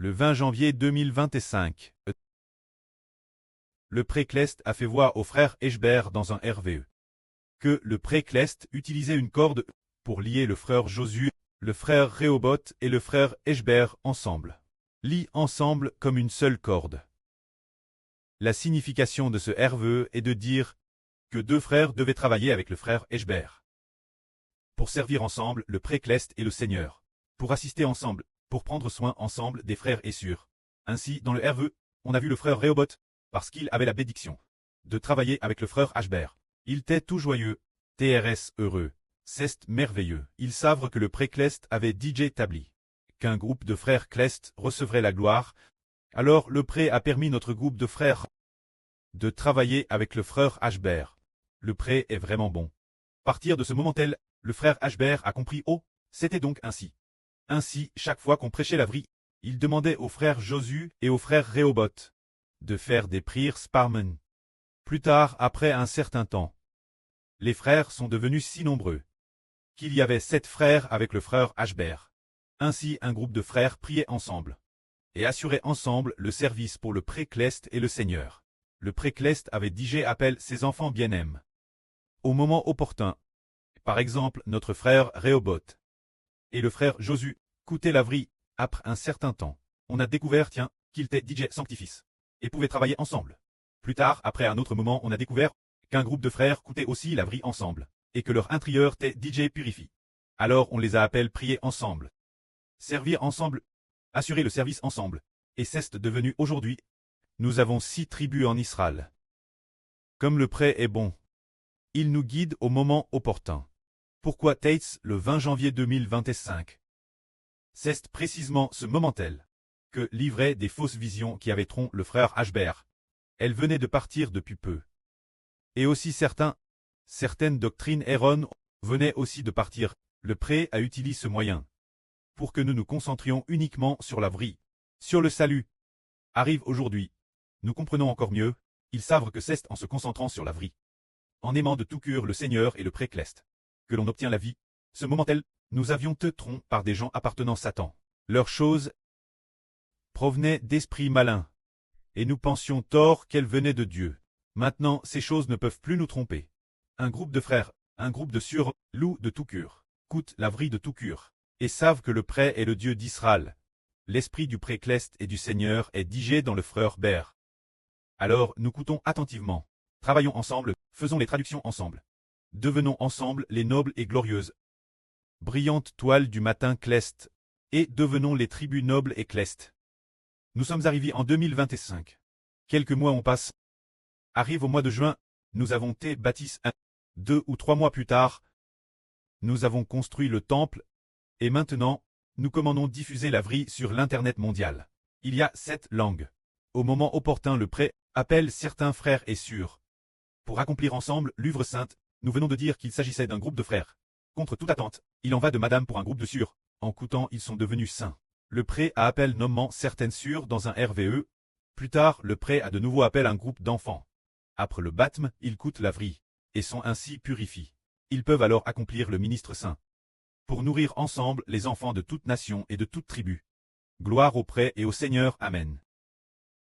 Le 20 janvier 2025, le pré-Clest a fait voir au frère Eshbert dans un RVE que le pré-Clest utilisait une corde pour lier le frère Josué, le frère Rehoboth et le frère Eshbert ensemble. Lie ensemble comme une seule corde. La signification de ce RVE est de dire que deux frères devaient travailler avec le frère Eshbert pour servir ensemble le pré-Clest et le Seigneur, pour assister ensemble, pour prendre soin ensemble des frères et sœurs. Ainsi, dans le RVE, on a vu le frère Rehoboth, parce qu'il avait la bénédiction de travailler avec le frère Eshbert. Il était tout joyeux, TRS heureux, c'est merveilleux. Ils savent que le pré-Clest avait DJ établi qu'un groupe de frères Clest recevrait la gloire. Alors le pré a permis notre groupe de frères de travailler avec le frère Eshbert. Le pré est vraiment bon. À partir de ce moment-là, le frère Eshbert a compris, oh, c'était donc ainsi. Ainsi, chaque fois qu'on prêchait la vraie, il demandait aux frères Josué et aux frères Rehoboth de faire des prières sparmen. Plus tard, après un certain temps, les frères sont devenus si nombreux qu'il y avait 7 frères avec le frère Eshbert. Ainsi, un groupe de frères priait ensemble et assurait ensemble le service pour le pré-Clest et le Seigneur. Le pré-Clest avait DJ appelle ses enfants bien-aimés au moment opportun. Par exemple, notre frère Rehoboth et le frère Josué coûtaient la vraie. Après un certain temps, on a découvert, qu'ils étaient DJ sanctifices et pouvaient travailler ensemble. Plus tard, après un autre moment, on a découvert qu'un groupe de frères coûtait aussi la vraie ensemble et que leur intérieur était DJ purifie. Alors on les a appelés prier ensemble, servir ensemble, assurer le service ensemble. Et c'est devenu aujourd'hui. Nous avons 6 tribus en Israël. Comme le prêt est bon, il nous guide au moment opportun. Pourquoi Tates le 20 janvier 2025? C'est précisément ce moment-là que livrait des fausses visions qui avaient trompé le frère Eshbert. Elles venaient de partir depuis peu. Et aussi certaines doctrines erronées venaient aussi de partir. Le pré a utilisé ce moyen pour que nous nous concentrions uniquement sur la vraie, sur le salut. Arrive aujourd'hui. Nous comprenons encore mieux. Ils savent que c'est en se concentrant sur la vraie, en aimant de tout cœur le Seigneur et le pré-Clest, que l'on obtient la vie. Ce moment-là, nous avions été trompés par des gens appartenant à Satan. Leurs choses provenaient d'esprits malins, et nous pensions tort qu'elles venaient de Dieu. Maintenant, ces choses ne peuvent plus nous tromper. Un groupe de frères, un groupe de sœurs, louent de tout cœur, coûtent la vraie de tout cœur, et savent que le pré est le Dieu d'Israël. L'esprit du pré-Clest et du Seigneur est digé dans le frère Ber. Alors, nous coûtons attentivement. Travaillons ensemble, faisons les traductions ensemble. Devenons ensemble les nobles et glorieuses, brillantes toiles du matin Clest, et devenons les tribus nobles et Clest. Nous sommes arrivés en 2025. Quelques mois ont passé. Arrive au mois de juin, nous avons été bâtis 2 ou 3 mois plus tard. Nous avons construit le temple, et maintenant, nous commandons diffuser la vraie sur l'Internet mondial. Il y a 7 langues. Au moment opportun, le pré appelle certains frères et sœurs pour accomplir ensemble l'œuvre sainte. Nous venons de dire qu'il s'agissait d'un groupe de frères. Contre toute attente, il en va de madame pour un groupe de sœurs. En coûtant, ils sont devenus saints. Le pré a appelé nommant certaines sœurs dans un RVE. Plus tard, le pré a de nouveau appelé un groupe d'enfants. Après le baptême, ils coûtent la vraie, et sont ainsi purifiés. Ils peuvent alors accomplir le ministre saint, pour nourrir ensemble les enfants de toute nation et de toute tribu. Gloire au pré et au Seigneur. Amen.